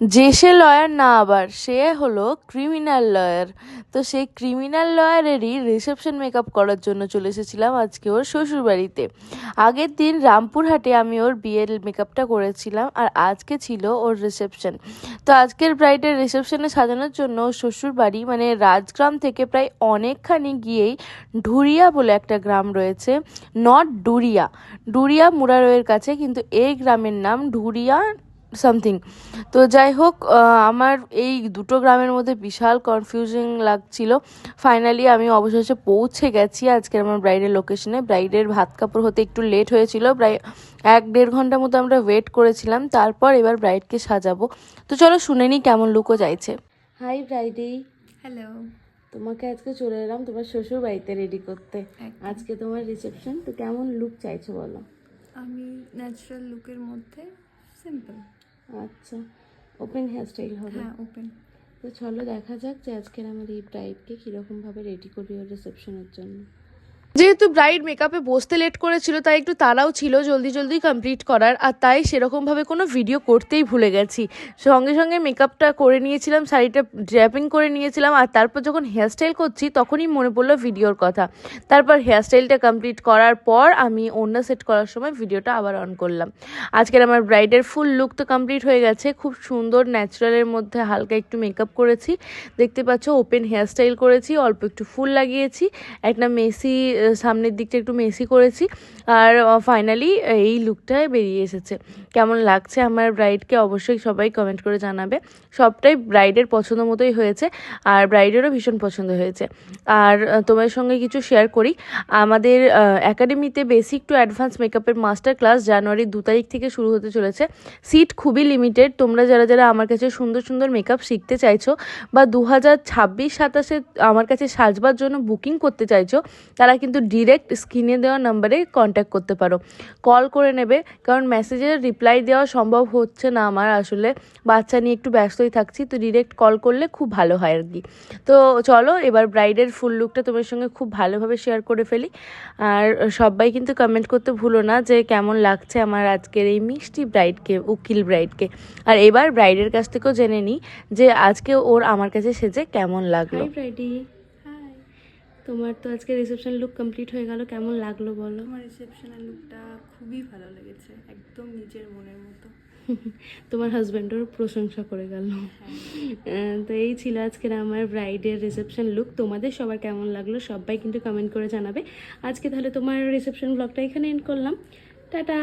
যে সে লয়ার না, আবার সে হলো ক্রিমিনাল লয়ার। তো সেই ক্রিমিনাল লয়ারেরই রিসেপশন মেকআপ করার জন্য চলে এসেছিলাম আজকে ওর শ্বশুরবাড়িতে। আগের দিন রামপুরহাটে আমি ওর বিয়ের মেকআপটা করেছিলাম, আর আজকে ছিল ওর রিসেপশন। তো আজকের ব্রাইডের রিসেপশনে সাজানোর জন্য ওর শ্বশুরবাড়ি মানে রাজগ্রাম থেকে প্রায় অনেকখানি গিয়েই ঢুরিয়া বলে একটা গ্রাম রয়েছে, নট ডুরিয়া, ডুরিয়া মুরারোয়ের কাছে, কিন্তু এই গ্রামের নাম ঢুরিয়া সামথিং। তো যাই হোক, আমার এই দুটো গ্রামের মধ্যে বিশাল কনফিউজিং লাগছিল। ফাইনালি আমি অবশেষে পৌঁছে গেছি আজকের আমার ব্রাইডের লোকেশনে। ব্রাইডের ভাত কাপড় হতে একটু লেট হয়েছিল, প্রায় 1-1.5 ঘন্টার মতো আমরা ওয়েট করেছিলাম। তারপর এবার ব্রাইডকে সাজাবো। তো চলো শুনে নিই কেমন লুকও চাইছে। হাই ব্রাইডি। হ্যালো। তোমাকে আজকে চলে এলাম তোমার শ্বশুর বাড়িতে রেডি করতে। আজকে তোমার রিসেপশন, তো কেমন লুক চাইছো বলো? আমি ন্যাচারাল লুকের মধ্যে সিম্পল। আচ্ছা, ওপেন হেয়ারস্টাইল হবে? হ্যাঁ, ওপেন। তো চলো দেখা যাক যে আজকের আমার এই ব্রাইডকে কীরকমভাবে রেডি করি ওর রিসেপশনের জন্য। যেহেতু ব্রাইড মেকআপে বসতে লেট করেছিল, তাই একটু তাড়াও ছিল জলদি জলদি কমপ্লিট করার, আর তাই সেরকমভাবে কোনো ভিডিও করতেই ভুলে গেছি। সঙ্গে সঙ্গে মেকআপটা করে নিয়েছিলাম, শাড়িটা ড্র্যাপিং করে নিয়েছিলাম, আর তারপর যখন হেয়ারস্টাইল করছি তখনই মনে পড়লো ভিডিওর কথা। তারপর হেয়ারস্টাইলটা কমপ্লিট করার পর আমি ওড়না সেট করার সময় ভিডিওটা আবার অন করলাম। আজকের আমার ব্রাইডের ফুল লুক তো কমপ্লিট হয়ে গেছে। খুব সুন্দর ন্যাচারালের মধ্যে হালকা একটু মেকআপ করেছি, দেখতে পাচ্ছ। ওপেন হেয়ারস্টাইল করেছি, অল্প একটু ফুল লাগিয়েছি, একটা মেসি সামনের দিকটা একটু মেসি করেছি, আর ফাইনালি এই লুকটাই বেরিয়ে এসেছে। কেমন লাগছে আমার ব্রাইডকে অবশ্যই সবাই কমেন্ট করে জানাবে। সবটাই ব্রাইডের পছন্দ মতোই হয়েছে, আর ব্রাইডেরও ভীষণ পছন্দ হয়েছে। আর তোমার সঙ্গে কিছু শেয়ার করি, আমাদের একাডেমিতে বেসিক টু অ্যাডভান্স মেকআপের মাস্টার ক্লাস জানুয়ারি 2 তারিখ থেকে শুরু হতে চলেছে। সিট খুবই লিমিটেড। তোমরা যারা যারা আমার কাছে সুন্দর সুন্দর মেকআপ শিখতে চাইছো, বা 2026-27 আমার কাছে সাজবার জন্য বুকিং করতে চাইছো, তারা কিন্তু ডিরেক্ট স্ক্রিনে দেওয়া নাম্বারে কন্ট্যাক্ট করতে পারো। কল করে নেবে, কারণ মেসেজের রিপ্লাই দেওয়া সম্ভব হচ্ছে না আমার, আসলে বাচ্চা নিয়ে একটু ব্যস্তই থাকছি। তো ডিরেক্ট কল করলে খুব ভালো হয় আর কি। তো চলো এবার ব্রাইডের ফুল লুকটা তোমার সঙ্গে খুব ভালোভাবে শেয়ার করে ফেলি। আর সবাই কিন্তু কমেন্ট করতে ভুলো না যে কেমন লাগছে আমার আজকের এই মিষ্টি ব্রাইডকে, উকিল ব্রাইডকে। আর এবার ব্রাইডের কাছ থেকেও জেনে নিই যে আজকে ওর আমার কাছে সেজে কেমন লাগলো। হাই ব্রাইডি। হাই। তোমার তো আজকে রিসেপশন লুক কমপ্লিট হয়ে গেল, কেমন লাগলো বলো? আমার রিসেপশনের লুকটা খুবই ভালো লেগেছে, একদম নিজের মনের মতো। তোমার হাজব্যান্ডেরও প্রশংসা করে গেল। তো এই ছিল আজকের আমার ব্রাইডের রিসেপশন লুক। তোমাদের সবার কেমন লাগলো সবাই কিন্তু কমেন্ট করে জানাবে। আজকে তাহলে তোমার রিসেপশন ব্লগটা এখানে এন্ড করলাম। টাটা।